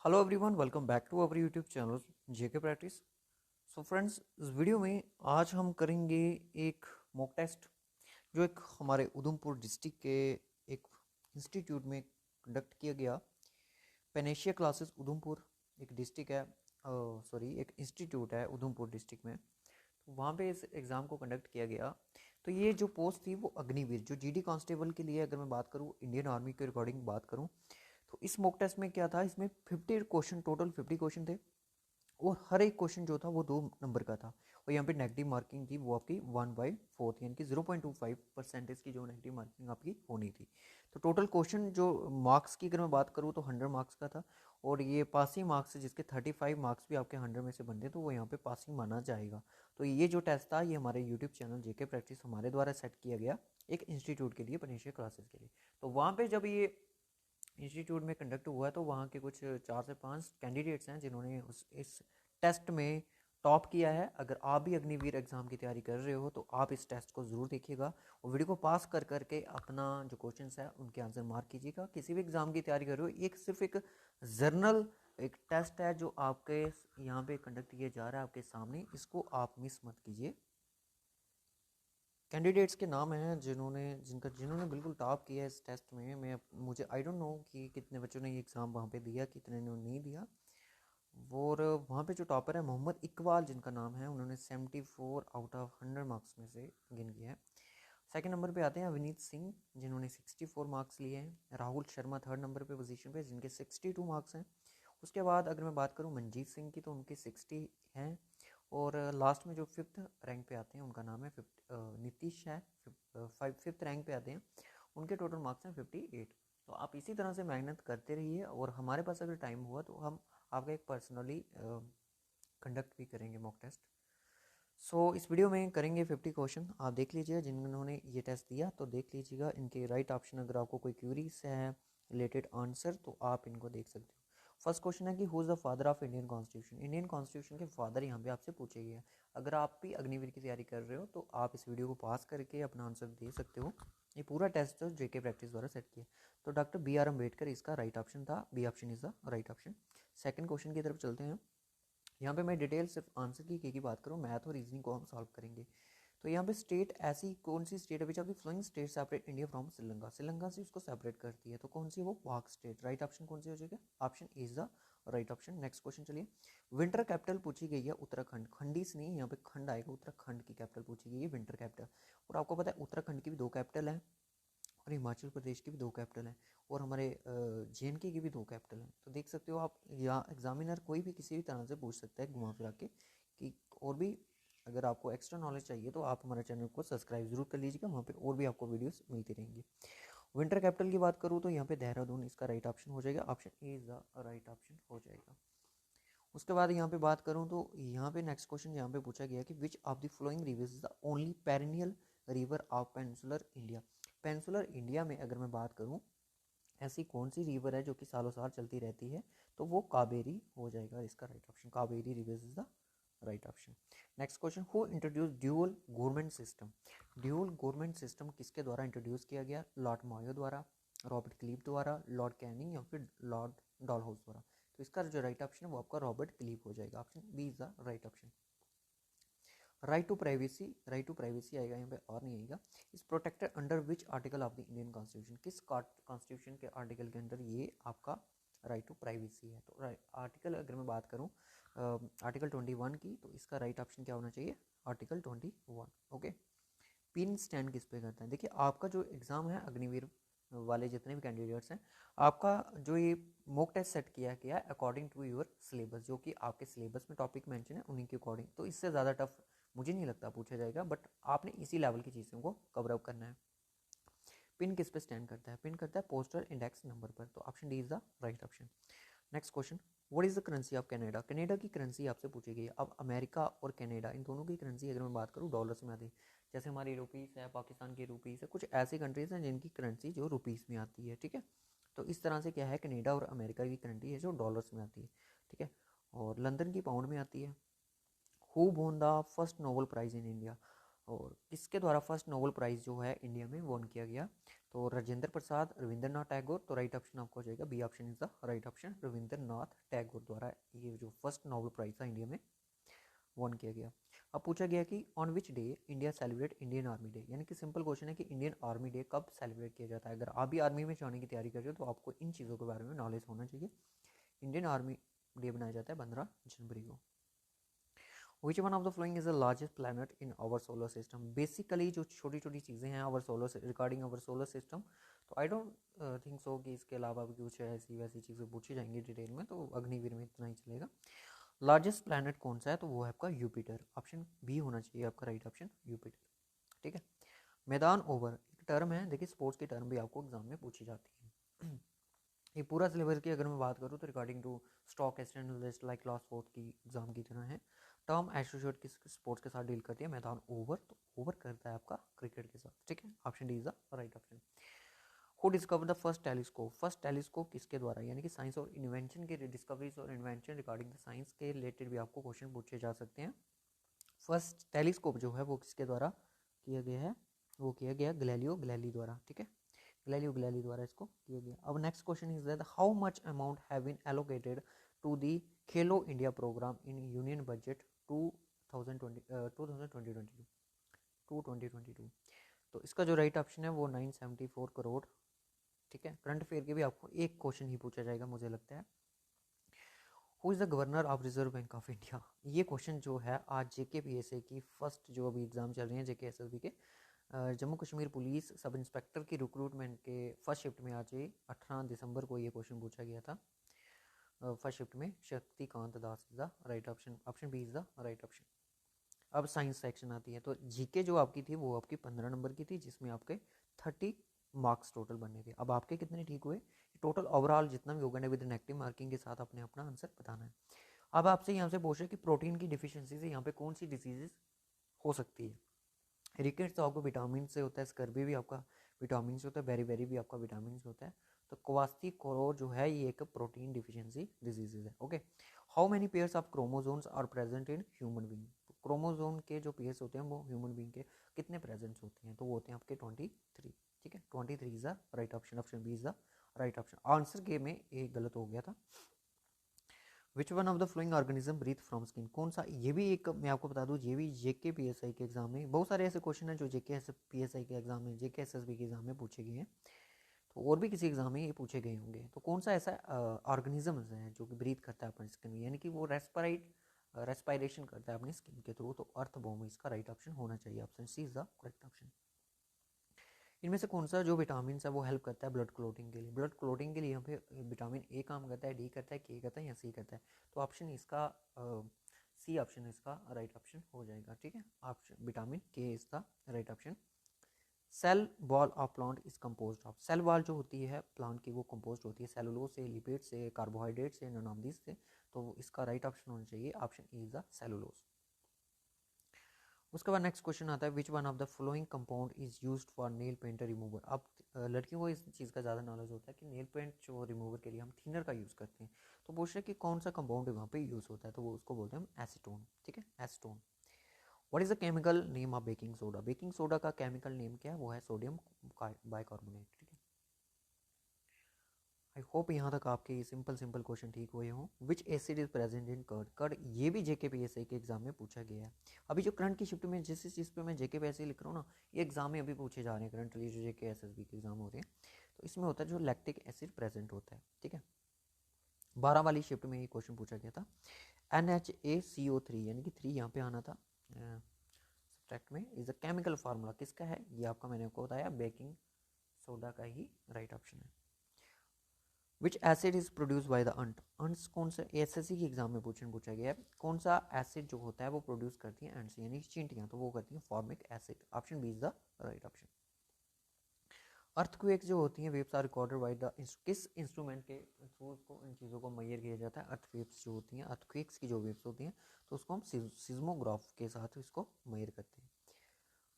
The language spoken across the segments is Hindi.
Hello everyone, welcome back to our YouTube channel JK practice. So friends, इस वीडियो में आज हम करेंगे एक मॉक टेस्ट जो एक हमारे उधमपुर डिस्ट्रिक्ट के एक इंस्टीट्यूट में कंडक्ट किया गया। पेनेशिया क्लासेस उधमपुर एक डिस्ट्रिक्ट है, सॉरी एक इंस्टीट्यूट है उधमपुर डिस्ट्रिक्ट में। तो वहाँ पे इस एग्ज़ाम को कंडक्ट किया गया। तो ये जो पोस्ट थी वो अग्निवीर, जो जीडी कांस्टेबल के लिए अगर मैं बात करूँ, इंडियन आर्मी के अकॉर्डिंग बात करूँ, तो इस मॉक टेस्ट में क्या था, इसमें 50 क्वेश्चन, टोटल 50 क्वेश्चन थे और हर एक क्वेश्चन जो था वो 2 नंबर का था। और यहाँ पे नेगेटिव मार्किंग थी वो आपकी 1/4 यानी कि 0.25% की जो नेगेटिव मार्किंग आपकी होनी थी। तो टोटल क्वेश्चन जो मार्क्स की अगर मैं बात करूँ तो 100 मार्क्स का था। और ये पासिंग मार्क्स है, जिसके 35 मार्क्स भी आपके 100 में से बनते, तो वो यहाँ पे पासिंग माना जाएगा। तो ये जो टेस्ट था ये हमारे यूट्यूब चैनल जेके प्रैक्टिस हमारे द्वारा सेट किया गया एक इंस्टीट्यूट के लिए, पनेशिया क्लासेस के लिए। तो वहाँ पे जब ये इंस्टीट्यूट में कंडक्ट हुआ है तो वहाँ के कुछ 4 से 5 कैंडिडेट्स हैं जिन्होंने इस टेस्ट में टॉप किया है। अगर आप भी अग्निवीर एग्ज़ाम की तैयारी कर रहे हो तो आप इस टेस्ट को ज़रूर देखिएगा और वीडियो को पास कर करके अपना जो क्वेश्चंस है उनके आंसर मार्क कीजिएगा। किसी भी एग्ज़ाम की तैयारी कर रहे हो, एक सिर्फ एक जर्नल एक टेस्ट है जो आपके यहाँ पे कंडक्ट किया जा रहा है आपके सामने, इसको आप मिस मत कीजिए। कैंडिडेट्स के नाम हैं जिन्होंने बिल्कुल टॉप किया है इस टेस्ट में। मुझे आई डोंट नो कि कितने बच्चों ने ये एग्ज़ाम वहाँ पे दिया, कितने ने नहीं दिया। और वहाँ पे जो टॉपर है मोहम्मद इकबाल जिनका नाम है, उन्होंने 74 आउट ऑफ 100 मार्क्स में से गेन किया है। सेकंड नंबर पे आते हैं विनीत सिंह जिन्होंने 64 मार्क्स लिए हैं। राहुल शर्मा थर्ड नंबर पे पोजीशन पे जिनके 62 मार्क्स हैं। उसके बाद अगर मैं बात करूँ मनजीत सिंह की तो उनके 60 हैं। और लास्ट में जो फिफ्थ रैंक पे आते हैं उनका नाम है नीतीश है, फिफ्थ रैंक पे आते हैं, उनके टोटल मार्क्स हैं 58। तो आप इसी तरह से मेहनत करते रहिए और हमारे पास अगर टाइम हुआ तो हम आपका एक पर्सनली कंडक्ट भी करेंगे मॉक टेस्ट। सो इस वीडियो में करेंगे 50 क्वेश्चन, आप देख लीजिए जिन्होंने ये टेस्ट दिया तो देख लीजिएगा इनके राइट ऑप्शन। अगर आपको कोई क्यूरीज है रिलेटेड आंसर तो आप इनको देख सकते हो। फर्स्ट क्वेश्चन है कि who is the father of Indian constitution. Indian constitution के फादर यहाँ पे आपसे पूछे गए हैं। अगर आप भी अग्निवीर की तैयारी कर रहे हो तो आप इस वीडियो को पास करके अपना आंसर दे सकते हो। ये पूरा टेस्ट जो जेके प्रैक्टिस द्वारा सेट किया। तो डॉक्टर बी आर अम्बेडकर इसका राइट ऑप्शन था, B option is the right option. Second question की तरफ चलते हैं। यहाँ पे मैं डिटेल सिर्फ आंसर की बात करूँ, मैथ और रीजनिंग को हम सॉल्व करेंगे। तो यहाँ पे स्टेट ऐसी कौन सी स्टेट है विच of the flowing state separate India from Sri Lanka, Sri Lanka से उसको सेपरेट करती है, तो कौन सी वो पाक स्टेट। राइट ऑप्शन कौन सी हो जाएगा, option is the right option. Next question चलिए। विंटर कैपिटल पूछी गई है उत्तराखंड, खंडी से नहीं, यहाँ पे खंड आएगा, उत्तराखंड की कैपिटल पूछी गई है विंटर कैपिटल। और आपको पता है उत्तराखंड की भी 2 कैपिटल हैं और हिमाचल प्रदेश की भी 2 कैपिटल हैं और हमारे JNK की भी 2 कैपिटल हैं। तो देख सकते हो आप, या एग्जामिनर कोई भी किसी भी तरह से पूछ सकता है घुमा फिरा के कि। और भी अगर आपको एक्स्ट्रा नॉलेज चाहिए तो आप हमारे चैनल को सब्सक्राइब जरूर कर लीजिएगा, वहाँ पे और भी आपको वीडियोस मिलती रहेंगी। विंटर कैपिटल की बात करूँ तो यहाँ पे देहरादून इसका राइट ऑप्शन हो जाएगा, option A is the right option हो जाएगा। उसके बाद यहाँ पे बात करूँ तो यहाँ पे नेक्स्ट क्वेश्चन यहाँ पे पूछा गया कि which of the following rivers is the only perennial river of peninsular India. Peninsular India में अगर मैं बात करूँ ऐसी कौन सी रिवर है जो कि सालों साल चलती रहती है, तो वो कावेरी हो जाएगा इसका right option. Kaveri river is the right option. Next question, who introduce dual government system. Dual government system किसके द्वारा इंट्रोड्यूस किया गया, लॉर्ड मायो द्वारा, रॉबर्ट क्लीव द्वारा, लॉर्ड कैनिंग या फिर लॉर्ड डॉलहाउस द्वारा। तो इसका जो राइट ऑप्शन है वो आपका रॉबर्ट क्लीव हो जाएगा, option B is the right option. Right to privacy, right to privacy आएगा यहाँ पे और नहीं आएगा। Is protected under which article of the Indian constitution, किस कॉन्स्टिट्यूशन के आर्टिकल के अंदर ये आपका राइट टू प्राइवेसी है। तो आर्टिकल अगर मैं बात करूँ आर्टिकल 21 की, तो इसका राइट ऑप्शन क्या होना चाहिए, आर्टिकल 21। ओके, पिन स्टैंड किस पे करता है। देखिए आपका जो एग्ज़ाम है अग्निवीर वाले जितने भी कैंडिडेट्स हैं, आपका जो ये मॉक टेस्ट सेट किया गया है अकॉर्डिंग टू योर सिलेबस, जो कि आपके सिलेबस में टॉपिक मेंशन है उन्हीं के अकॉर्डिंग। तो इससे ज़्यादा टफ मुझे नहीं लगता पूछा जाएगा, बट आपने इसी लेवल की चीज़ों को कवर अप करना है। पिन किस पे स्टैंड करता है, पिन करता है पोस्टल इंडेक्स नंबर पर, तो option D is the right option. Next question, what is the currency of Canada. Canada की करेंसी आपसे पूछी गई है। अब अमेरिका और कनाडा इन दोनों की करेंसी अगर मैं बात करूँ डॉलर्स में आती है, जैसे हमारी रुपीज़ है, पाकिस्तान की रुपीज़ है, कुछ ऐसी कंट्रीज हैं जिनकी करेंसी जो रुपीज़ में आती है, ठीक है। तो इस तरह से क्या है, कनाडा और अमेरिका की करेंसी है जो डॉलर्स में आती है, ठीक है। और लंदन की पाउंड में आती है। Who won the first Nobel prize in India, और किसके द्वारा फर्स्ट नोबेल प्राइज़ जो है इंडिया में वोन किया गया, तो राजेंद्र प्रसाद, रविंद्रनाथ टैगोर, तो राइट ऑप्शन आपको हो जाएगा B option is the right option. Rabindranath Tagore द्वारा ये जो फर्स्ट नोबेल प्राइज था इंडिया में वन किया गया। अब पूछा गया कि on which day India celebrate Indian army day, यानी कि सिंपल क्वेश्चन है कि इंडियन आर्मी डे कब सेलिब्रेट किया जाता है। अगर आप भी आर्मी में जाने की तैयारी कर रहे हो तो आपको इन चीज़ों के बारे में नॉलेज होना चाहिए। इंडियन आर्मी डे बनाया जाता है 15 जनवरी को। Which one of the following is the largest planet in our solar system. Basically जो छोटी छोटी चीज़ें हैं our solar regarding our solar system, तो आई डोंट थिंक सो कि इसके अलावा भी कुछ ऐसी वैसी चीज़ें पूछी जाएंगी डिटेल में, तो अग्निवीर में इतना ही चलेगा। लार्जेस्ट प्लैनेट कौन सा है, तो वो है आपका यूपिटर। ऑप्शन बी होना चाहिए आपका राइट ऑप्शन, यूपिटर। ठीक है। मैदान ओवर एक टर्म है, देखिए स्पोर्ट्स की टर्म भी आपको एग्जाम में पूछी जाती है। ये पूरा सिलेबस की अगर मैं बात करूँ तो regarding to stock analyst like class fourth की एग्जाम की तरह है। टर्म एसोसिएट किस स्पोर्ट्स के साथ डील करती है, मैदान ओवर, तो ओवर करता है आपका क्रिकेट के साथ। ठीक है, option D is the right option. Who discover the first telescope, first telescope किसके द्वारा, यानी कि साइंस और इन्वेंशन के डिस्कवरीज और इन्वेंशन रिगार्डिंग द साइंस के रिलेटेड भी आपको क्वेश्चन पूछे जा सकते हैं। फर्स्ट टेलीस्कोप जो है वो किसके द्वारा किया गया है, वो किया गया गैलीलियो गैलीली द्वारा। ठीक है, गैलीलियो गैलीली द्वारा इसको किया गया। अब next question is that how much amount have been allocated to the Khelo India program in union budget 2022। तो इसका जो राइट ऑप्शन है वो 974 करोड़। ठीक है, करंट अफेयर के भी आपको एक क्वेश्चन ही पूछा जाएगा मुझे लगता है। Who is the governor of reserve bank of India, ये क्वेश्चन जो है आज JKPSA की फर्स्ट जो अभी एग्जाम चल रही है JKSSB के Jammu Kashmir police sub inspector की रिक्रूटमेंट के फर्स्ट शिफ्ट में आज 18 दिसंबर को ये क्वेश्चन पूछा गया था। फर्स्ट शिफ्ट में Shaktikanta Das is the right option, option B is the right option. अब साइंस सेक्शन आती है, तो जीके जो आपकी थी वो आपकी 15 नंबर की थी, जिसमें आपके 30 मार्क्स टोटल बनने थे। अब आपके कितने ठीक हुए, टोटल ओवरऑल जितना भी होगा विद नेगेटिव मार्किंग के साथ अपने अपना आंसर बताना है। अब आपसे यहाँ से पूछ रहे कि प्रोटीन की डिफिशियंसी से यहाँ पे कौन सी डिजीजेस हो सकती है। रिकेट्स तो आपको विटामिन से होता है, स्कर्वी भी आपका विटामिन से होता है, बेरी बेरी भी आपका विटामिन से होता है। तो क्वास्टी कोरो जो है ये एक प्रोटीन डिफिशियंसी डिजीजेज है। Okay, how many pairs of chromosomes are present in human being, chromosome के जो पेयर्स होते हैं वो ह्यूमन बीइंग के कितने प्रेजेंट होते हैं, तो वो होते हैं आपके 23। ठीक है, 23 is the right option, option B is the right option. Answer के में एक गलत हो गया था। Which one of the following organism breathe from skin, कौन सा, ये भी एक मैं आपको बता दूं ये भी JKPSI के एग्जाम में बहुत सारे ऐसे क्वेश्चन हैं जो JKPSI के एग्जाम में JKSSB के एग्जाम में पूछे गए हैं, तो और भी किसी एग्जाम में ये पूछे गए होंगे। तो कौन सा ऐसा ऑर्गेनिज्म है जो कि ब्रीथ करता है अपनी स्किन में, यानी कि वो रेस्पायरेशन करता है अपनी स्किन के थ्रू, तो अर्थवॉर्म इसका राइट ऑप्शन होना चाहिए, option C is the correct option. इनमें से कौन सा जो विटामिन है वो हेल्प करता है ब्लड क्लोटिंग के लिए, ब्लड क्लोटिंग के लिए यहाँ पे विटामिन ए काम करता है, डी करता है, के करता है या सी करता है, तो ऑप्शन इसका सी ऑप्शन इसका राइट ऑप्शन हो जाएगा। ठीक है, option vitamin K is the right option. Cell wall of plant is composed of, cell wall जो होती है प्लांट की वो कंपोज्ड होती है सेलुलोज से, लिपिड से, कार्बोहाइड्रेट से, नॉन ऑफ दिस से, तो इसका राइट ऑप्शन होना चाहिए option E is the cellulose. उसके बाद नेक्स्ट क्वेश्चन आता है which one of the following compound is used for nail paint remover. अब लड़कियों को इस चीज़ का ज़्यादा नॉलेज होता है कि नेल पेंट जो रिमूवर के लिए हम थिनर का यूज़ करते हैं, तो पूछ रहे कि कौन सा कंपाउंड वहाँ पे यूज़ होता है, तो वो उसको बोलते हैं हम एसीटोन। ठीक है, acetone. What is the chemical name of baking soda, baking soda का केमिकल नेम क्या है, वो है सोडियम बाइकार्बोनेट। ठीक है, आई होप यहाँ तक आपके सिंपल क्वेश्चन ठीक हुए हों। Which acid is present in curd, curd ये भी JKPSI के एग्जाम में पूछा गया है। अभी जो करंट की शिफ्ट में जिस चीज़ पे मैं JKPSI लिख रहा हूँ ना, ये एग्जाम में अभी पूछे जा रहे हैं करंटली जो JKSSB के एग्जाम होते हैं, तो इसमें होता है जो लैक्टिक एसिड प्रेजेंट होता है। ठीक है, 12 वाली शिफ्ट में ये क्वेश्चन पूछा गया था। NHACO3 यानी कि 3 यहाँ पे आना था सब्ट्रैक्ट में, इज अ केमिकल फार्मूला किसका है, ये आपका मैंने आपको बताया बेकिंग सोडा का ही राइट ऑप्शन है। Which acid is produce by the ant, ants कौन सा SSC के एग्जाम में पूछा गया है, कौन सा एसिड जो होता है वो प्रोड्यूस करती है एंट्स यानी चींटियाँ, तो वो करती हैं formic acid, option B is the right option. Earthquake जो होती हैं waves are recorded by the, किस इंस्ट्रूमेंट के थ्रू उसको इन चीज़ों को मेजर किया जाता है, अर्थक्वेक्स जो होती हैं, अर्थक्वेक्स की जो वेव्स होती हैं तो उसको हम सिज्मोग्राफ के साथ इसको मेजर करते हैं।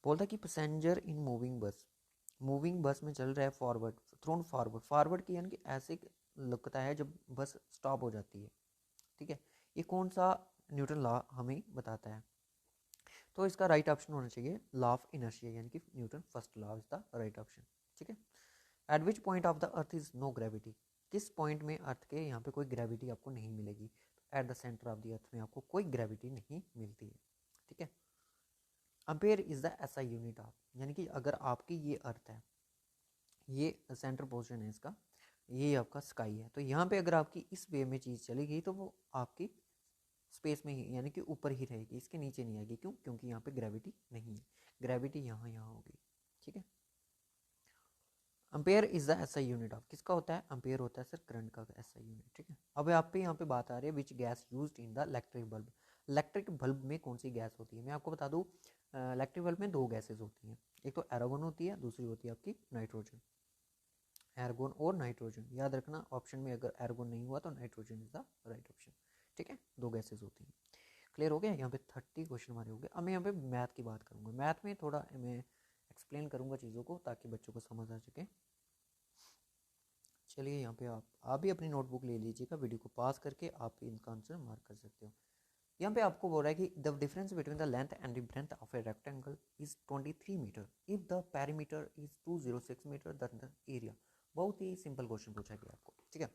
बोलता है कि पैसेंजर इन मूविंग बस में चल रहा है फॉरवर्ड, थ्रोन फॉरवर्ड, फॉरवर्ड की यानी कि ऐसे लगता है जब बस स्टॉप हो जाती है। ठीक है, ये कौन सा न्यूटन लॉ हमें बताता है, तो इसका राइट ऑप्शन होना चाहिए लॉ ऑफ इनर्शिया यानी कि Newton first law is the right option. ठीक है, at which point of the earth is no gravity, किस पॉइंट में अर्थ के यहाँ पे कोई ग्रेविटी आपको नहीं मिलेगी, at the centre of the अर्थ में आपको कोई ग्रेविटी नहीं मिलती है, ठीक है। Ampere is the SI unit of, यानी कि अगर आपकी ये अर्थ है, ये सेंटर पोर्शन है इसका, ये आपका स्काई है, तो यहाँ पे अगर आपकी इस वे में चीज़ चली गई तो वो आपकी स्पेस में ही यानी कि ऊपर ही रहेगी, इसके नीचे नहीं आएगी। क्यों? क्योंकि यहाँ पे ग्रेविटी नहीं है, ग्रेविटी यहाँ होगी, ठीक है। Ampere is the SI unit of, किसका होता है? एम्पेयर होता है सर करंट का एसआई यूनिट, ठीक है। अब आप पे यहाँ पे बात आ रही है which gas used in the electric bulb, electric bulb में कौन सी गैस होती है? मैं आपको बता दूँ, इलेक्ट्रिक बल्ब में दो गैसेज होती हैं, एक तो एरागोन होती है, दूसरी होती है आपकी नाइट्रोजन। एर्गोन और नाइट्रोजन, याद रखना ऑप्शन में अगर एर्गोन नहीं हुआ तो nitrogen is the right option, ठीक है। दो गैसेज होती हैं। क्लियर हो गया? यहाँ पे 30 क्वेश्चन हमारे हो गए। अब मैं यहाँ पे मैथ की बात करूँगा, मैथ में थोड़ा मैं एक्सप्लेन करूँगा चीज़ों को ताकि बच्चों को समझ आ सके। चलिए यहाँ पे आप भी अपनी नोटबुक ले लीजिएगा, वीडियो को पास करके आप इनका आंसर मार्क कर सकते हो। यहाँ पे आपको बोल रहा है कि the difference between the length and the breadth of a rectangle is 23 metre if the perimeter is 206 metre then the area. बहुत ही सिंपल क्वेश्चन पूछा गया आपको, ठीक है।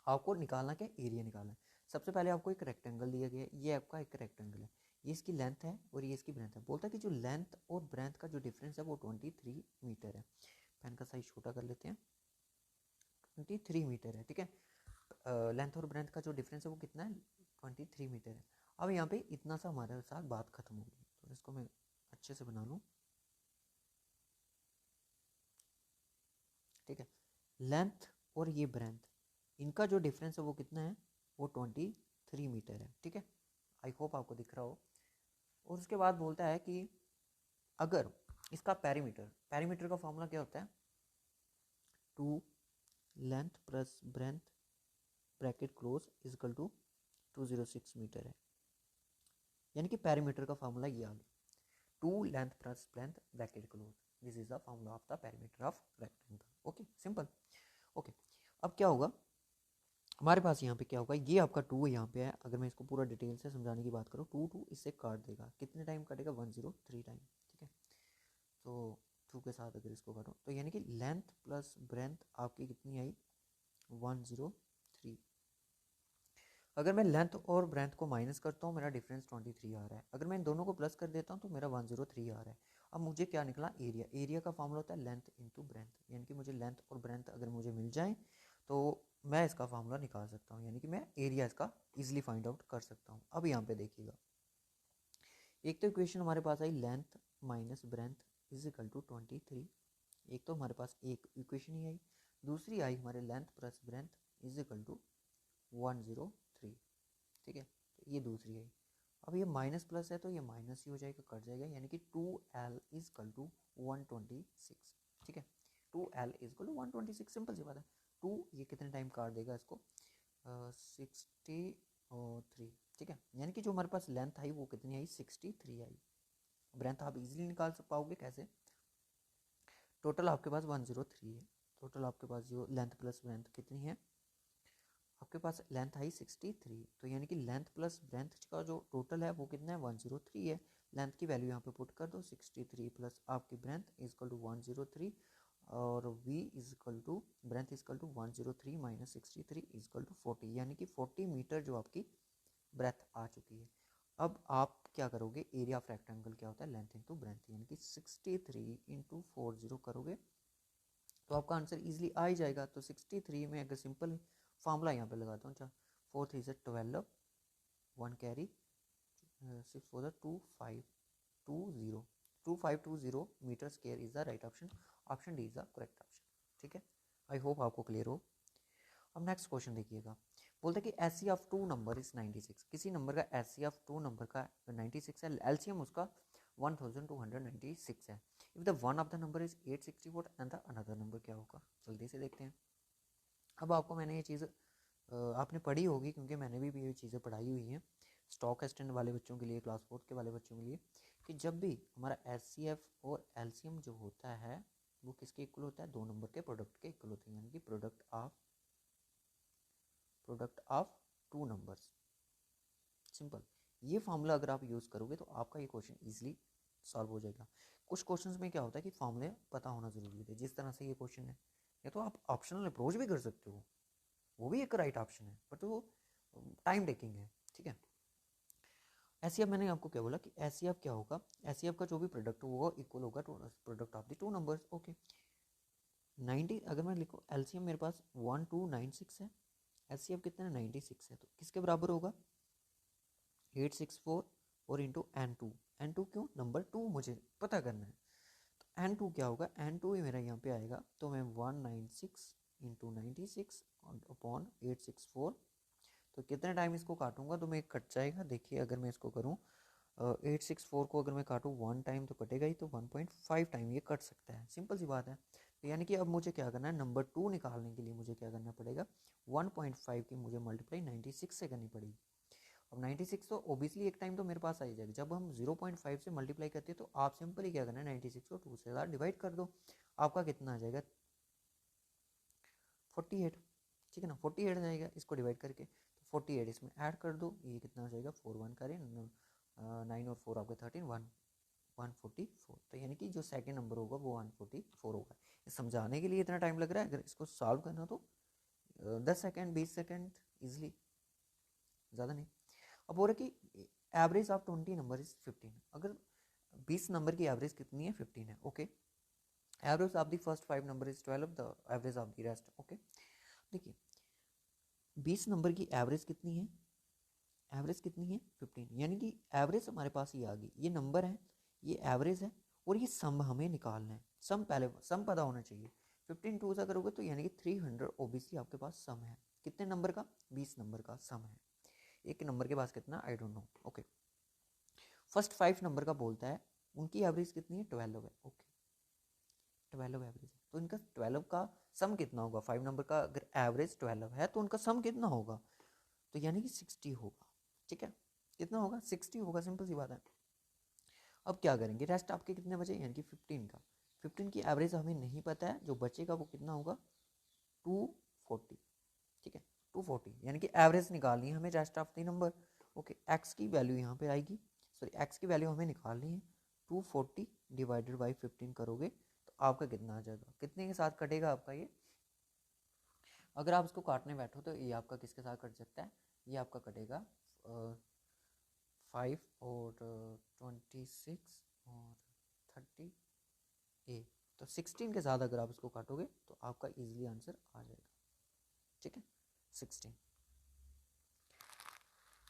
आपको निकालना क्या? एरिया निकालना है। सबसे पहले आपको एक रेक्टेंगल दिया गया है, ये आपका एक रेक्टेंगल है, ये इसकी लेंथ है और ये इसकी ब्रेंथ है। बोलता है कि जो लेंथ और ब्रेंथ का जो डिफरेंस है वो 23 मीटर है। पेन का साइज छोटा कर लेते हैं, 23 मीटर है, ठीक है। लेंथ और ब्रेंथ का जो डिफरेंस है वो कितना है? 23 मीटर है। अब यहाँ पे इतना सा हमारे साथ बात खत्म होगी, तो इसको मैं अच्छे से बना लूँ, ठीक है। लेंथ और ये ब्रेंथ, इनका जो डिफरेंस है वो कितना है? वो 23 मीटर है, ठीक है। आई होप आपको दिख रहा हो। और उसके बाद बोलता है कि अगर इसका पेरीमीटर, पेरीमीटर का फॉर्मूला क्या होता है? 2 length plus breadth bracket close is equal to 206 metre है, यानी कि पेरीमीटर का फॉर्मूला ये आ गया, 2 length plus breadth bracket close, this is the formula of the perimeter of rectangle. Okay, simple. Okay, अब क्या होगा हमारे पास? यहाँ पे क्या होगा? ये आपका 2 यहाँ पे है, अगर मैं इसको पूरा डिटेल से समझाने की बात करूँ, 2 इससे काट देगा, कितने टाइम काटेगा? 103 टाइम, ठीक है। तो 2 के साथ अगर इसको काटो तो यानी कि लेंथ प्लस ब्रेंथ आपकी कितनी आई? 103। अगर मैं लेंथ और ब्रेंथ को माइनस करता हूँ मेरा डिफरेंस 23 आ रहा है, अगर मैं इन दोनों को प्लस कर देता हूँ तो मेरा 103 आ रहा है। अब मुझे क्या निकला? एरिया। एरिया का फॉर्मूला होता है लेंथ इंटू ब्रेंथ, यानी कि मुझे लेंथ और ब्रेंथ अगर मुझे मिल जाए तो मैं इसका फॉर्मूला निकाल सकता हूँ, यानी कि मैं एरिया इसका इजीली फाइंड आउट कर सकता हूँ। अब यहाँ पे देखिएगा, एक तो इक्वेशन हमारे पास आई length minus breadth is equal to 23, एक तो हमारे पास एक इक्वेशन ही आई। दूसरी आई हमारे length plus breadth is equal to 103, ठीक है। तो ये दूसरी आई। अब ये माइनस प्लस है तो ये माइनस ही हो जाएगा, कट जाएगा, यानी कि 2L इज इक्वल टू 126, ठीक है। 2L is equal to 126, simple सी बात है। 2 ये कितने टाइम काट देगा इसको? 63, ठीक है। यानी कि जो हमारे पास लेंथ आई वो कितनी आई? 63 आई। ब्रेंथ आप इजीली निकाल पाओगे, कैसे? टोटल आपके पास 103 है, टोटल आपके पास जो लेंथ प्लस ब्रेंथ कितनी है? आपके पास लेंथ आई 63, तो यानी कि लेंथ प्लस ब्रेंथ का जो टोटल है वो कितना है? 103 है। लेंथ की वैल्यू यहाँ पे पुट कर दो, 63 प्लस आपकी ब्रेंथ इज इक्वल टू 103, और v is equal to breadth is equal to 103 minus 63 is equal to 40, यानी कि 40 मीटर जो आपकी ब्रेथ आ चुकी है। अब आप क्या करोगे? एरिया ऑफ रेक्टेंगल क्या होता है? लेंथ इंटू ब्रेंथ, यानी कि 63 इंटू 40 करोगे तो आपका आंसर इजीली आ ही जाएगा। तो 63 में अगर सिंपल फार्मूला यहाँ पे लगाता हूँ, अच्छा 4 3 से 12, 1 carry 6 4 2520, 2520 meter square is the right option, option D is the correct option, ठीक है। आई होप आपको क्लियर हो। अब नेक्स्ट क्वेश्चन देखिएगा, बोलते हैं कि S C of two number is 96, किसी नंबर का S C of two number का 96 है, एलसीएम उसका 1296 है। If the one of the number is 864 and the another number क्या होगा? जल्दी से देखते हैं। अब आपको मैंने ये चीज़ आपने पढ़ी होगी, क्योंकि मैंने भी ये चीज़ें पढ़ाई हुई हैं स्टॉक एक्सटेंड वाले बच्चों के लिए, क्लास 4 के वाले बच्चों के लिए, कि जब भी हमारा एचसीएफ और एलसीएम जो होता है वो किसके इक्वल होता है? दो नंबर के प्रोडक्ट के इक्वल होते हैं, यानी कि product of two numbers. Simple, ये फॉर्मूला अगर आप यूज़ करोगे तो आपका ये क्वेश्चन ईजिली सॉल्व हो जाएगा। कुछ क्वेश्चंस में क्या होता है कि फॉर्मूले पता होना ज़रूरी है, जिस तरह से ये क्वेश्चन है, या तो आप ऑप्शनल अप्रोच भी कर सकते हो, वो भी एक राइट ऑप्शन है, बट वो टाइम टेकिंग है, ठीक है। एसईएफ मैंने आपको क्या बोला कि एसईएफ क्या होगा, एसईएफ का जो भी प्रोडक्ट होगा इक्वल होगा to product of the two numbers. Okay 90 अगर मैं लिखूँ एलसीएम मेरे पास 1296 है, एचसीएफ कितना है 96 है, तो किसके बराबर होगा 864 और इंटू N2। N2 क्यों, नंबर 2 मुझे पता करना है, तो N2 क्या होगा, N2 ही मेरा यहाँ पे आएगा, तो मैं 196 इंटू 96 अपॉन 864, तो कितने टाइम इसको काटूंगा तो मैं कट जाएगा। देखिए अगर मैं इसको करूँ 864 को अगर मैं काटूँ 1 टाइम तो कटेगा ही, तो 1.5 टाइम ये कट सकता है, सिंपल सी बात है। तो यानी कि अब मुझे क्या करना है, नंबर 2 निकालने के लिए मुझे क्या करना पड़ेगा, 1.5 की मुझे मल्टीप्लाई 96 से करनी पड़ेगी। अब 96 तो ओबियसली एक टाइम तो मेरे पास आ ही जाएगा, जब हम 0.5 से मल्टीप्लाई करते हैं तो आप सिंपली क्या करना है 96 को 2 से डिवाइड कर दो, आपका कितना आ जाएगा 48, ठीक है ना, 48 आ जाएगा इसको डिवाइड करके, तो 48 इसमें ऐड कर दो, ये कितना आ जाएगा 4 1 करें 9 और 4 आपके 13 144, तो यानी कि जो सेकंड नंबर होगा वो 144 होगा। ये समझाने के लिए इतना टाइम लग रहा है, अगर इसको सॉल्व करना तो 10 सेकेंड 20 सेकेंड इजिली, ज़्यादा नहीं। अब हो रहा है कि एवरेज ऑफ 20 नंबर इज 15, अगर 20 नंबर की एवरेज कितनी है 15 है, okay average of the first 5 number is 12, the average of the rest, okay देखिए 20 नंबर की एवरेज कितनी है, एवरेज कितनी है 15, यानी कि एवरेज हमारे पास ये आ गई, ये नंबर है, ये एवरेज है, और ये सम हमें निकालना है, सम पहले सम पता होना चाहिए। 15 टू सा करोगे तो यानी कि 300 ओबियसली आपके पास सम है, कितने नंबर का 20 नंबर का सम है, एक नंबर के पास कितना I don't know, okay first 5 number का बोलता है उनकी एवरेज कितनी है 12 है, ओके 12 एवरेज है, तो इनका 12 का सम कितना होगा, 5 नंबर का अगर एवरेज 12 है तो उनका सम कितना होगा, तो यानी कि 60 होगा, ठीक है कितना होगा 60 होगा, सिंपल सी बात है। अब क्या करेंगे, रेस्ट आपके कितने बचे, यानी कि 15 का, 15 की एवरेज हमें नहीं पता है, जो बचेगा वो कितना होगा 240, ठीक है 240, यानी कि एवरेज निकालनी है हमें rest of the number, okay x की वैल्यू यहाँ पे आएगी, सॉरी एक्स की वैल्यू हमें निकालनी है, 240 डिवाइडेड बाई 15 करोगे तो आपका कितना आ जाएगा, कितने के साथ कटेगा आपका ये, अगर आप इसको काटने बैठो तो ये आपका किसके साथ कट सकता है, ये आपका कटेगा 5 और 26 और 30 तो 16 के साथ अगर आप इसको काटोगे तो आपका इजीली आंसर आ जाएगा, ठीक है 16,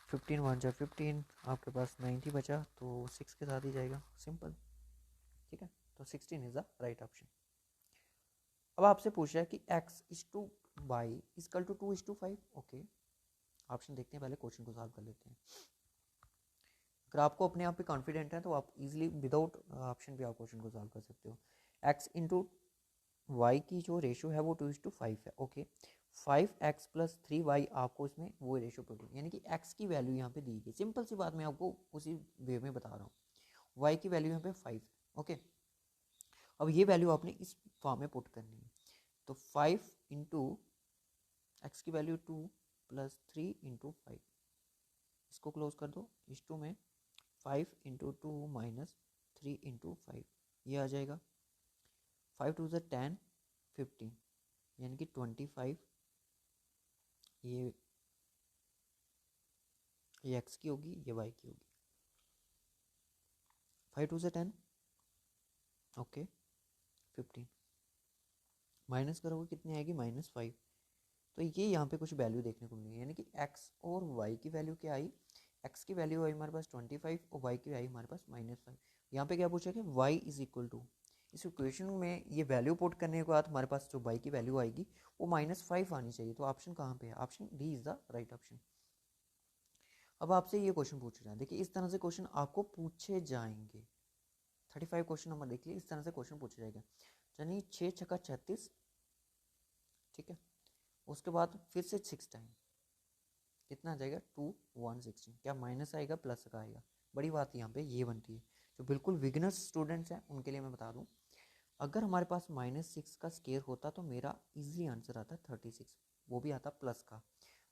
15 वन जा 15, आपके पास 90 बचा तो 6 के साथ ही जाएगा, सिंपल, ठीक है तो 16 इज द राइट ऑप्शन। अब आपसे पूछ रहा है कि x is to Y equal to 2:5, okay option देखते हैं, पहले क्वेश्चन को सॉल्व कर लेते हैं। अगर आपको अपने आप पे कॉन्फिडेंट है तो आप इजीली विदाउट ऑप्शन भी आप क्वेश्चन को सॉल्व कर सकते हो। x इंटू वाई की जो रेशियो है वो 2:5 है, ओके 5x प्लस 3y आपको इसमें वो रेशियो पड़ेगी, यानी कि x की वैल्यू यहाँ पे दी गई, सिंपल सी बात मैं आपको उसी वे में बता रहा हूँ, y की वैल्यू यहाँ पे 5, ओके अब ये वैल्यू आपने इस फॉर्म में पुट करनी है, तो 5 इंटू एक्स की वैल्यू 2 प्लस 3 इंटू 5, इसको क्लोज कर दो, इस 2 में 5 इंटू 2 माइनस 3 इंटू 5 ये आ जाएगा, 5 टू ज़ 10 15 यानी कि 25, ये एक्स की होगी ये वाई की होगी, 5 टू ज़ 10 ओके 15 माइनस करोगे कितनी आएगी -5, तो ये यहाँ पे कुछ वैल्यू देखने को मिली, यानी कि x और y की वैल्यू क्या आई, x की वैल्यू आई हमारे पास 25 और y की आई हमारे पास -5, यहाँ पे क्या पूछा कि y इज इक्वल टू, इस इक्वेशन में ये वैल्यू पुट करने के बाद हमारे पास जो y की वैल्यू आएगी वो -5 आनी चाहिए, तो ऑप्शन कहाँ पे है, option D is the right option. अब आपसे ये क्वेश्चन पूछ रहा है, देखिए इस तरह से क्वेश्चन आपको पूछे जाएंगे, 35 क्वेश्चन नंबर देख लिए, इस तरह से क्वेश्चन पूछा जाएगा, यानी 6 छक्का 36, ठीक है उसके बाद फिर से 6 टाइम कितना आ जाएगा 2 116, क्या माइनस आएगा प्लस का आएगा, बड़ी बात यहाँ पे ये बनती है, जो बिल्कुल बिगिनर्स स्टूडेंट्स हैं उनके लिए मैं बता दूँ, अगर हमारे पास -6 का स्केयर होता तो मेरा इजीली आंसर आता 36, वो भी आता प्लस का,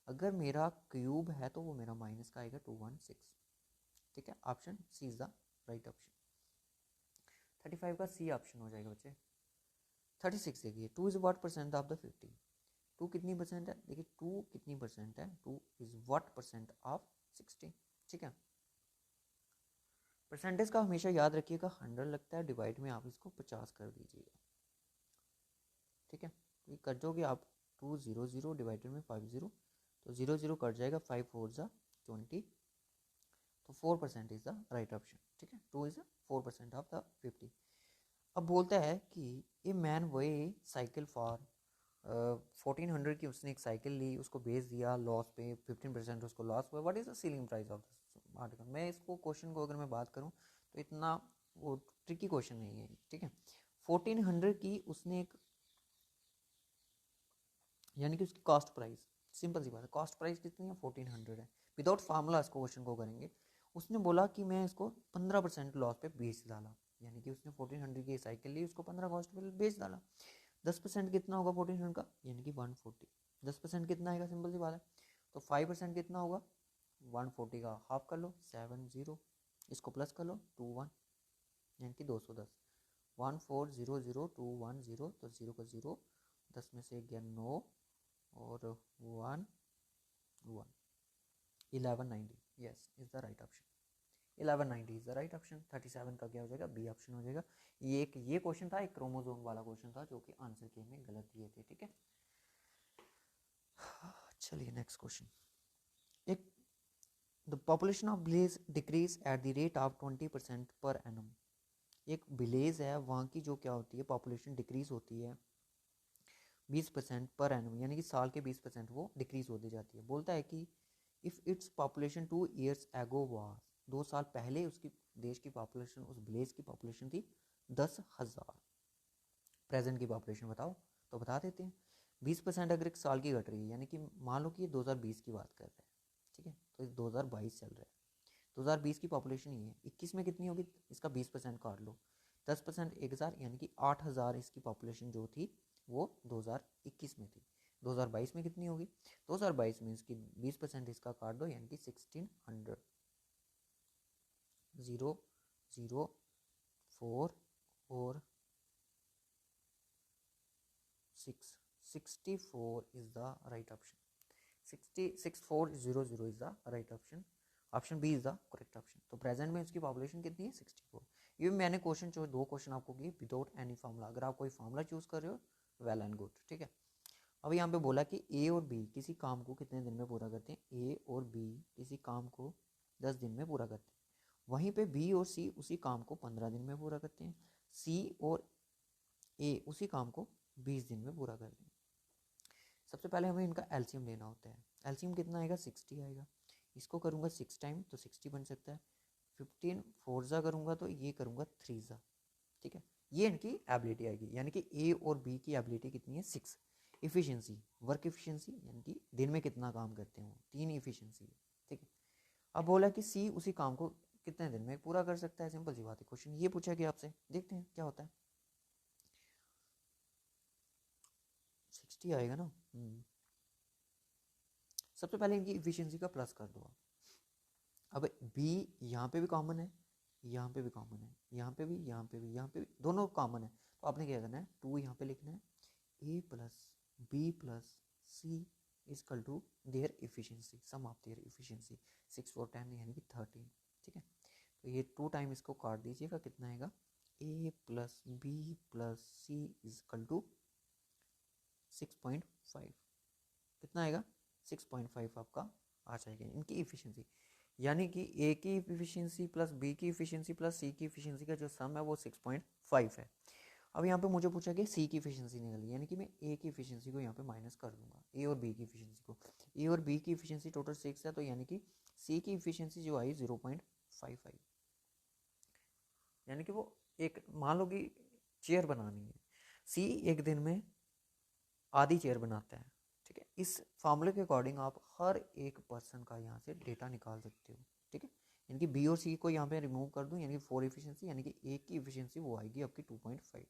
अगर मेरा क्यूब है तो वो मेरा माइनस का आएगा 216, ठीक है option C is the right option. 35 का सी ऑप्शन हो जाएगा बच्चे। 36 देखिए, 2 is what percent of the 50। 2 कितनी परसेंट है, देखिए 2 कितनी परसेंट है, 2 इज व्हाट परसेंट ऑफ 60। ठीक है, परसेंटेज का हमेशा याद रखिएगा 100 लगता है, डिवाइड में आप इसको 50 कर दीजिएगा। ठीक है, ये कर दोगे आप 200 डिवाइडेड में 50, तो 00 कट जाएगा, 5 4 जा 20, तो 4% इज द राइट ऑप्शन। ठीक है, 2 इज 4% ऑफ द 50। अब बोलता है कि a man way cycle for 1400 की उसने एक साइकिल ली, उसको बेच दिया लॉस पे, 15% उसको लॉस हुआ। What is the selling price of this article. मैं इसको क्वेश्चन को अगर मैं बात करूं तो इतना वो ट्रिकी क्वेश्चन नहीं है। ठीक है, 1400 की उसने एक, यानी कि उसकी कॉस्ट प्राइस, सिंपल सी बात है, कॉस्ट प्राइस कितनी है 1400 है। विदाउट फार्मूला इस क्वेश्चन को करेंगे। उसने बोला कि मैं इसको 15% लॉस पे बेच डाला, यानी कि उसने 1400 की साइकिल ली, उसको 15 कॉस्ट पे बेच डाला। 10% कितना होगा 1400 का, यानी कि 140। 10% कितना आएगा, सिंपल सी बात है। तो 5% कितना होगा, 140 का हाफ कर लो 70, इसको प्लस कर लो 21, यानी कि 210। 1400 तो 0 का 0, 10 में से गया 9 और 1 1, 1190 yes is the right option. 1190 is the right option. 37 का क्या हो जाएगा, बी ऑप्शन हो जाएगा। ये क्वेश्चन था, एक क्रोमोसोम वाला क्वेश्चन था जो कि आंसर के में गलत दिए थे। ठीक है, चलिए नेक्स्ट क्वेश्चन। एक the population of village decrease at the rate of 20% per annum. एक विलेज है, वहाँ की जो क्या होती है पॉपुलेशन डिक्रीज होती है 20% पर एनम, यानी कि साल के 20% वो डिक्रीज होती जाती है। बोलता है कि if its population 2 years ago was, 2 साल पहले उसकी देश की पॉपुलेशन, उस विलेज की पॉपुलेशन थी 10,000। प्रेजेंट की पॉपुलेशन बताओ, तो बता देते हैं। 20% अगर एक साल की घट रही है, यानी कि मान लो कि ये 2020 की बात कर रहे हैं। ठीक है, तो ये 2022 चल रहा है, 2020 की पॉपुलेशन ही है। 21 में कितनी होगी, इसका 20% काट लो, 10% 1000, यानी कि 8000 इसकी पॉपुलेशन जो थी वो 2021 में थी। 2022 में कितनी होगी, 2022 में इसकी 20% इसका काट दो, यानी कि 1600। 0 0 4 और 6, 64 is the right option। 6400 is the right option। Option B is the correct option. तो प्रेजेंट में इसकी पॉपुलेशन कितनी है 64। ये मैंने क्वेश्चन जो 2 क्वेश्चन आपको किए विदाउट एनी फार्मूला। अगर आप कोई फार्मूला चूज कर रहे हो वेल एंड गुड। ठीक है, अब यहाँ पे बोला कि ए और बी किसी काम को कितने दिन में पूरा करते हैं। ए और बी किसी काम को 10 दिन में पूरा करते हैं, वहीं पे बी और सी उसी काम को 15 दिन में पूरा करते हैं, सी और ए उसी काम को 20 दिन में पूरा करते हैं। सबसे पहले हमें इनका एलसीएम लेना होता है। एलसीएम कितना आएगा, 60 आएगा। इसको करूँगा 6 टाइम तो 60 बन सकता है। 15 4 करूँगा तो ये करूँगा 3 ठीक है, ये इनकी एबिलिटी आएगी, यानी कि ए और बी की एबिलिटी कितनी है 6। इफिशियंसी, वर्क इफिशियंसी, यानी कि दिन में कितना काम करते हैं वो, 3 इफिशियंसी है। ठीक है, अब बोला कि सी उसी काम को कितने दिन में पूरा कर सकता है। सिंपल सी बात है, क्वेश्चन ये पूछा गया आपसे, देखते हैं क्या होता है। 60 आएगा ना। सबसे पहले इनकी इफिशियंसी का प्लस कर दो। अब बी यहाँ पे भी कॉमन है, यहाँ पे भी कॉमन है, यहाँ पे भी, यहाँ पे भी, यहाँ पे भी, दोनों कॉमन है। तो आपने क्या करना है, 2 यहाँ पे लिखना है, A plus B plus C is equal to their efficiency, sum of their efficiency. 6 4 10 यानी कि 13। ठीक है, तो ये 2 टाइम इसको काट दीजिएगा, कितना आएगा, A plus B plus C is equal to 6.5। कितना आएगा, 6.5 आपका आ जाएगा इनकी इफिशियंसी। यानी कि ए की इफिशियंसी प्लस बी की इफिशियंसी प्लस सी की इफिशियंसी का जो सम है वो 6.5 है। अब यहाँ पे मुझे पूछा गया सी की इफिशियंसी निकाली, यानी कि मैं ए की इफिशियंसी को यहाँ पे माइनस कर दूंगा, ए और बी की इफिशियंसी को। ए और बी की इफिशियंसी टोटल 6 है, तो यानी कि सी की इफिशियंसी जो आई 0.5 आई। यानी कि वो एक, मान लो कि चेयर बनानी है, सी एक दिन में आधी चेयर बनाता है। ठीक है, इस फॉर्मूले के अकॉर्डिंग आप हर एक पर्सन का यहाँ से डेटा निकाल सकते हो। ठीक है, यानी कि बी और सी को यहाँ पे रिमूव कर दूँ, यानी कि 4 इफिशियंसी, यानी कि ए की इफिशियंसी वो आएगी आपकी 2.5।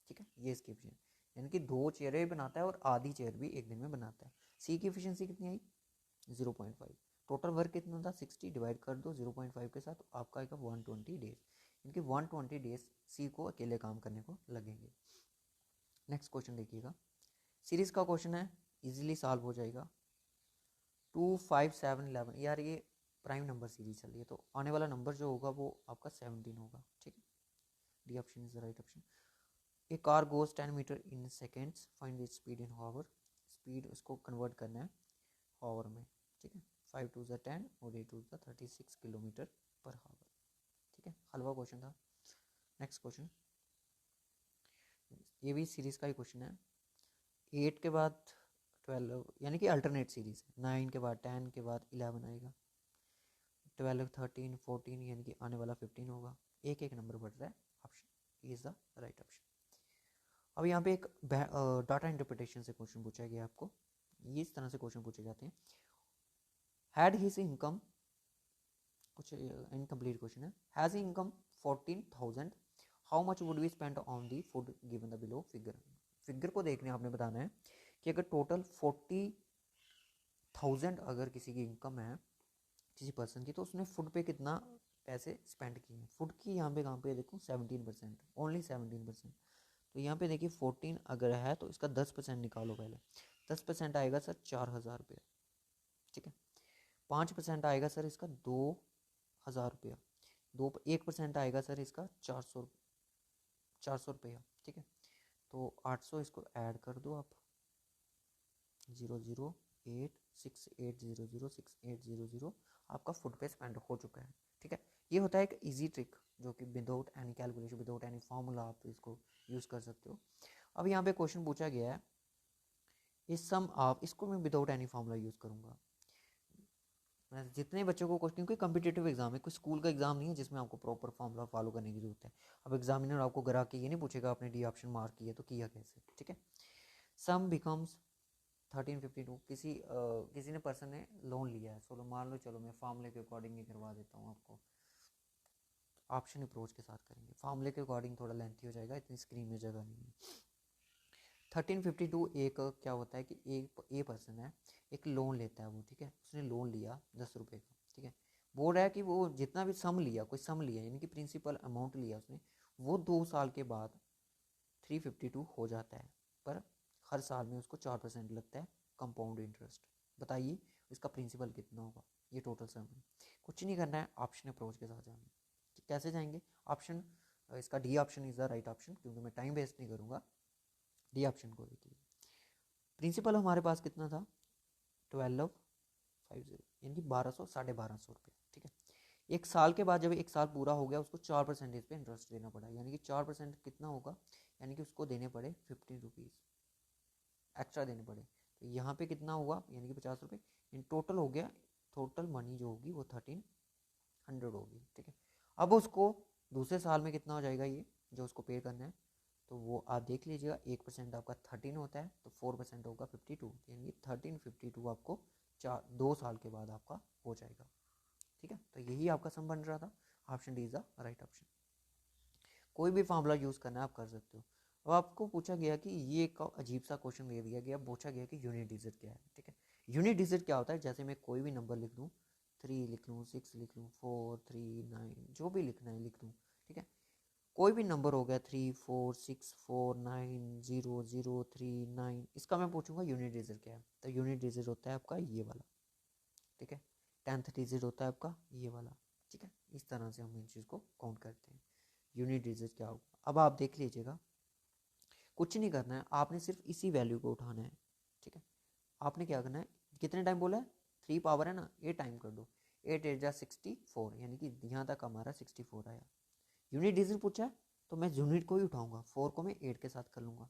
ठीक है, ये इसकी इफिशियंसी, यानी कि 2 चेयरें बनाता है और आधी चेयर भी एक दिन में बनाता है। सी की इफिशियंसी कितनी आई 0.5। टोटल वर्क कितना था 60, डिवाइड कर दो 0.5 के साथ, तो आपका आएगा 120 डेज। इनके 120 डेज सी को अकेले काम करने को लगेंगे। नेक्स्ट क्वेश्चन देखिएगा, सीरीज का क्वेश्चन है, इजीली सॉल्व हो जाएगा। 2 5 7 11, यार ये प्राइम नंबर सीरीज चल रही है तो आने वाला नंबर जो होगा वो आपका 17 होगा, ठीक है। D option is the right option. A car goes 10 meter in seconds, find the speed in hour. Speed उसको कन्वर्ट करना है हावर में, ठीक है। 5 2 ज़ा 10 और 8 2 ज़ा 36 किलोमीटर पर हावर, ठीक है। हलवा क्वेश्चन था। नेक्स्ट क्वेश्चन, ये भी सीरीज का ही क्वेश्चन है। 8 के बाद 12, यानी कि अल्टरनेट सीरीज है। 9 के बाद 10 के बाद 11 आएगा, 12 13 14, यानी कि आने वाला 15 होगा। एक एक नंबर बढ़ रहा है, option is the right option. अब यहाँ पे एक डाटा इंटरप्रिटेशन से क्वेश्चन पूछा गया आपको, ये इस तरह से क्वेश्चन पूछे जाते हैं। हैड हिज इनकम, कुछ इनकम्प्लीट क्वेश्चन है। Has he income 14,000, how much would be spend on the food given the below figure. Figure को देखने आपने बताना है कि अगर टोटल 40,000 अगर किसी की इनकम है किसी पर्सन की, तो उसने फूड पे कितना पैसे स्पेंड किए हैं। फूड की यहाँ पे कहाँ पे देखो 17%, ओनली 17%। तो यहाँ पे देखिए 14 अगर है तो इसका 10% निकालो पहले। 10% आएगा सर 4,000 रुपया, ठीक है। 5% आएगा सर इसका 2,000 रुपया। 1% आएगा सर इसका 400 रुपया, ठीक है। तो 800 इसको ऐड कर दो आप, 00868006800 आपका फुड पे स्पेंड हो चुका है, ठीक है। ये होता है एक इजी ट्रिक जो कि without any calculation, without any formula आप इसको यूज़ कर सकते हो। अब यहाँ पे क्वेश्चन पूछा गया है, इस सम आप, इसको मैं विदाउट एनी फार्मूला यूज़ करूँगा। मैं जितने बच्चों को क्वेश्चन, क्योंकि कम्पिटेटिव एग्जाम है, कोई स्कूल का एग्जाम नहीं है जिसमें आपको प्रॉपर फार्मूला फॉलो करने की जरूरत है। अब एग्जामिनर आपको गिरा के ये नहीं पूछेगा आपने डी ऑप्शन मार्क किया तो किया कैसे, ठीक है। सम बिकम्स 1352, किसी ने पर्सन ने लोन लिया है, चलो मान लो, चलो मैं फार्मूले के अकॉर्डिंग ही करवा देता हूँ आपको। ऑप्शन अप्रोच के साथ करेंगे, फार्मूले के अकॉर्डिंग थोड़ा लेंथी हो जाएगा, इतनी स्क्रीन में जगह नहीं है। 1352 एक क्या होता है कि एक ए पर्सन है, एक लोन लेता है वो, ठीक है। उसने लोन लिया 10 रुपये का, ठीक है। बोल रहा है कि वो जितना भी सम लिया, कोई सम लिया यानी कि प्रिंसिपल अमाउंट लिया उसने, वो 2 साल के बाद 352 हो जाता है, पर हर साल में उसको 4% लगता है कंपाउंड इंटरेस्ट। बताइए इसका प्रिंसिपल कितना होगा, ये टोटल सम है। कुछ नहीं करना है, ऑप्शन अप्रोच के साथ जाना है। कैसे जाएंगे, ऑप्शन, इसका D option is the right option, क्योंकि मैं टाइम वेस्ट नहीं करूँगा। डी ऑप्शन को देखिए, प्रिंसिपल हमारे पास कितना था 1250, यानी कि 1200, 1250 रुपये, ठीक है। एक साल के बाद जब एक साल पूरा हो गया उसको 4% पे इंटरेस्ट देना पड़ा, यानी कि 4% कितना होगा, यानी कि उसको देने पड़े 15 रुपीज़ एक्स्ट्रा देने पड़े। तो यहाँ पे कितना हुआ, यानी कि 50 रुपये इन टोटल हो गया। टोटल मनी जो होगी वो 1300 होगी, ठीक है। अब उसको दूसरे साल में कितना हो जाएगा ये जो उसको पे करना है, तो वो आप देख लीजिएगा। 1% आपका 13 होता है तो 4% होगा 52, यानी कि 1352 आपको 2 साल के बाद आपका हो जाएगा, ठीक है। तो यही आपका सम बन रहा था, option D is the right option. कोई भी फार्मूला यूज़ करना है आप कर सकते हो। अब आपको पूछा गया कि ये एक अजीब सा क्वेश्चन दे दिया गया, पूछा गया कि यूनिट डिजिट क्या है, ठीक है। यूनिट डिजिट क्या होता है, जैसे मैं कोई भी नंबर लिख दूँ, 3 लिख लूँ, 6 लिख लूँ, 4 3 9, जो भी लिखना है लिख दूँ, ठीक है। कोई भी नंबर हो गया 3 4 6 4 9 0 0 3 9, इसका मैं पूछूंगा यूनिट डिजिट क्या है, तो यूनिट डिजिट होता है आपका ये वाला, ठीक है। 10th डिजिट होता है आपका ये वाला, ठीक है। इस तरह से हम इन चीज़ को काउंट करते हैं। यूनिट डिजिट क्या होगा, अब आप देख लीजिएगा, कुछ नहीं करना है, आपने सिर्फ इसी वैल्यू को उठाना है, ठीक है। आपने क्या करना है, कितने टाइम बोला है, 3 पावर है ना, ये टाइम कर दो, 8 8 जा 64, यानी कि यहाँ तक हमारा 64 आया। यूनिट डिजिट पूछा है तो मैं यूनिट को ही उठाऊंगा, 4 को मैं 8 के साथ कर लूँगा,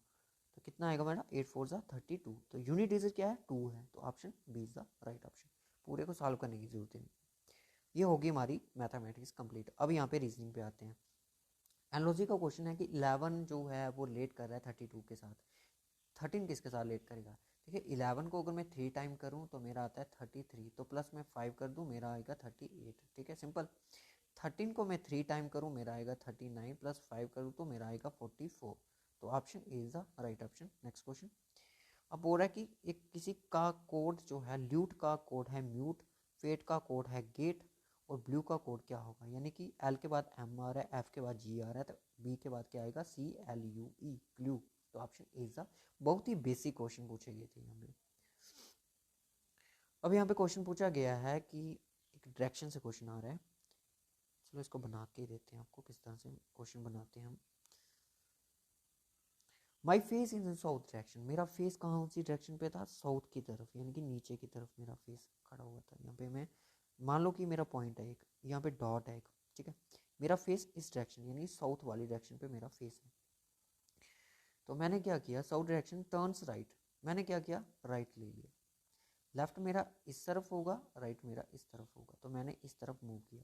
तो कितना आएगा मेरा, 8 4 जा 32। तो यूनिट डिजिट क्या है, 2 है, तो option B is the right option. पूरे को सॉल्व करने की जरूरत नहीं। ये होगी हमारी मैथमेटिक्स कंप्लीट। अब यहाँ पे रीजनिंग पे आते हैं। एनालॉजी का क्वेश्चन है कि 11 जो है वो लेट कर रहा है 32 के साथ, 13 किसके साथ लेट करेगा। देखिए 11 को अगर मैं 3 टाइम करूँ तो मेरा आता है 33, तो प्लस मैं 5 कर दूँ मेरा आएगा 38, ठीक है, सिंपल। 13 को मैं 3 टाइम करूँ मेरा आएगा 39, प्लस 5 करूँ तो मेरा आएगा 44। तो option A is the right option. Next question, अब बोल रहा है कि एक किसी का कोड जो है, ल्यूट का कोड है म्यूट, फेट का कोड है गेट, और ब्लू का कोड क्या होगा, यानी कि एल के बाद एम आ रहा है, एफ के बाद जी आ रहा है, तो बी के बाद क्या आएगा, C L U E, glue. तो ऑप्शन ए इज द, बहुत ही बेसिक क्वेश्चन पूछे गए थे यहाँ पे। अब यहाँ पे क्वेश्चन पूछा गया है कि एक डायरेक्शन से क्वेश्चन आ रहा है, चलो इसको बना के देते हैं आपको किस तरह से क्वेश्चन बनाते हैं हम। My face in south direction, मेरा फेस कहाँ सी डायरेक्शन पे था, साउथ की तरफ, यानी कि नीचे की तरफ मेरा फेस खड़ा हुआ था। यहाँ पे मैं मान लो कि मेरा पॉइंट है एक, यहाँ पे डॉट है एक, ठीक है, मेरा फेस इस डायरेक्शन यानी साउथ वाली डायरेक्शन पे मेरा फेस है। तो मैंने क्या किया, साउथ डायरेक्शन टर्न्स राइट, मैंने क्या किया, राइट ले लिया। लेफ्ट मेरा इस तरफ होगा, राइट मेरा इस तरफ होगा, तो मैंने इस तरफ मूव किया,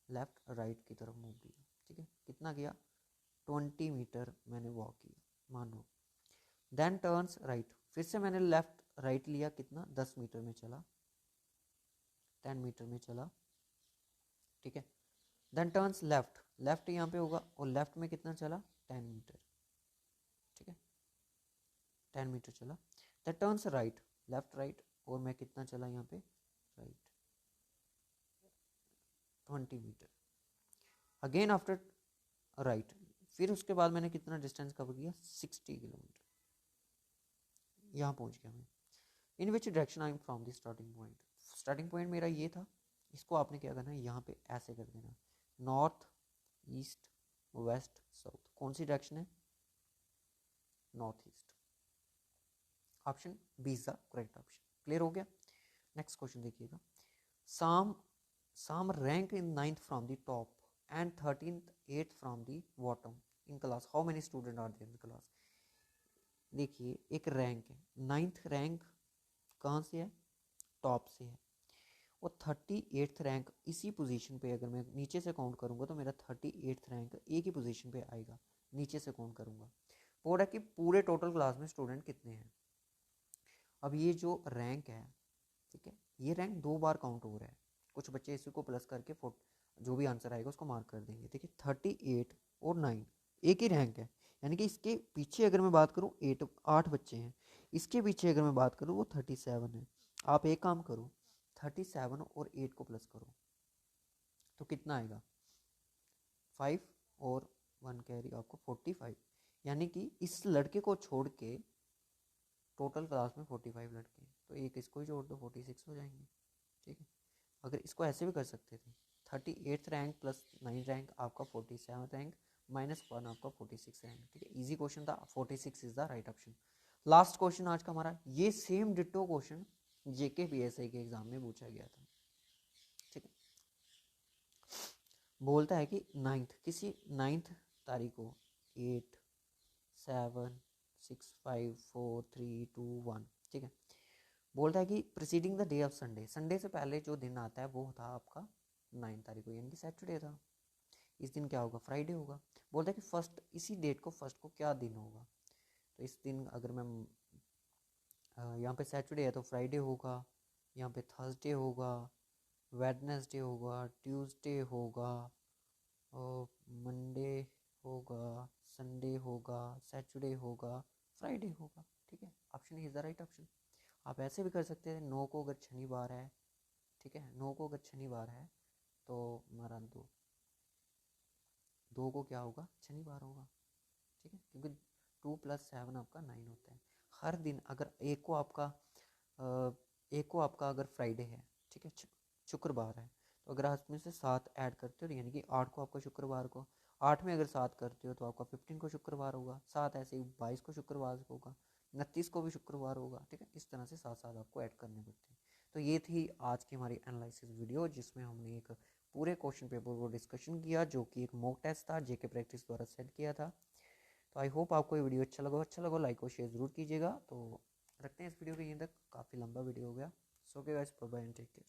लेफ्ट राइट की तरफ मूव किया, ठीक है, कितना किया, 20 मीटर मैंने वॉक किया मान लो। देन टर्न्स राइट, फिर से मैंने लेफ्ट राइट लिया, कितना, 10 मीटर में चला, 10 मीटर में चला, ठीक है। देन टर्न्स लेफ्ट, लेफ्ट यहाँ पे होगा, और लेफ्ट में कितना चला, 10 मीटर, ठीक है, 10 मीटर चला। Then turns right, left right, और मैं कितना चला यहाँ पे, right 20 meter. Again after right, फिर उसके बाद मैंने कितना डिस्टेंस कवर किया, 60 किलोमीटर, यहाँ पहुँच गया मैं। In which direction I am from the starting point, starting point मेरा ये था, इसको आपने क्या करना है, यहाँ पे ऐसे कर देना, नॉर्थ ईस्ट वेस्ट साउथ, कौन सी डायरेक्शन है, north east. Option B is the correct option. Clear हो गया। नेक्स्ट क्वेश्चन देखिएगा, Sam Sam rank in 9th from the top and 13th 8th from the bottom in class, how many student are there in class. देखिए एक रैंक है, 9th रैंक कहाँ से है, टॉप से है, और 38th रैंक इसी पोजीशन पे, अगर मैं नीचे से काउंट करूंगा तो मेरा 38th रैंक एक ही पोजीशन पे आएगा, नीचे से काउंट करूंगा। बोर्ड है कि पूरे टोटल क्लास में स्टूडेंट कितने हैं। अब ये जो रैंक है, ठीक है, ये रैंक 2 बार काउंट हो रहा है, कुछ बच्चे इसी को प्लस करके जो भी आंसर आएगा उसको मार्क कर देंगे। देखिए 38 और 9 एक ही रैंक है, यानी कि इसके पीछे अगर मैं बात करूँ 8 बच्चे हैं, इसके पीछे अगर मैं बात करूँ वो 37 है। आप एक काम करो, 37 और 8 को प्लस करो तो कितना आएगा, 5 और 1 कैरी आपको 45, यानी कि इस लड़के को छोड़ के टोटल क्लास में 45 लड़के हैं, तो एक इसको ही जोड़ दो 46 हो जाएंगे, ठीक है। अगर इसको ऐसे भी कर सकते थे, 38th रैंक प्लस 9 रैंक आपका 47th रैंक माइनस 1 आपका 46 रैंक, ठीक है, इजी क्वेश्चन था, 46 is the right option. Last question आज का हमारा, ये सेम डिट्टो क्वेश्चन जेके पीएसआई के एग्जाम में पूछा गया था, ठीक है। बोलता है कि 9th किसी 9th तारीख को 8 7 6 5 4 3 2 1, ठीक है। बोलता है कि preceding the day of Sunday, Sunday से पहले जो दिन आता है वो था आपका 9 तारीख को, यानी कि सैटरडे था, इस दिन क्या होगा, फ्राइडे होगा। बोलता है कि फर्स्ट, इसी डेट को फर्स्ट को क्या दिन होगा, तो इस दिन अगर मैं यहाँ पे सैटरडे है तो फ्राइडे होगा, यहाँ पे थर्सडे होगा, वेडनेसडे होगा, ट्यूसडे होगा, और मंडे होगा, संडे होगा, सैटरडे होगा, फ्राइडे होगा, ठीक है। Option is the right option. आप ऐसे भी कर सकते हैं, 9 को अगर शनिवार है, ठीक है, 9 को अगर शनिवार है तो हमारा 2 को क्या होगा, शनिवार होगा, ठीक है, क्योंकि 2 + 7 आपका 9 होता है। हर दिन अगर एक को आपका अगर फ्राइडे है, ठीक है, शुक्रवार है, तो अगर आप में से 7 ऐड करते हो यानी कि 8 को आपका शुक्रवार को, 8 में अगर 7 करते हो तो आपका 15 को शुक्रवार होगा, 7 ऐसे ही 22 को शुक्रवार होगा, 29 को भी शुक्रवार होगा, ठीक है, इस तरह से 7 आपको ऐड करने पड़ते हैं। तो ये थी आज की हमारी एनालिसिस वीडियो, जिसमें हमने एक पूरे क्वेश्चन पेपर को डिस्कशन किया, जो कि एक मॉक टेस्ट था, जेके प्रैक्टिस द्वारा सेट किया था। तो आई होप आपको ये वीडियो अच्छा लगा लाइक और शेयर ज़रूर कीजिएगा। तो रखते हैं इस वीडियो को यहीं तक, काफ़ी लंबा वीडियो हो गया। So okay guys, bye bye and take care.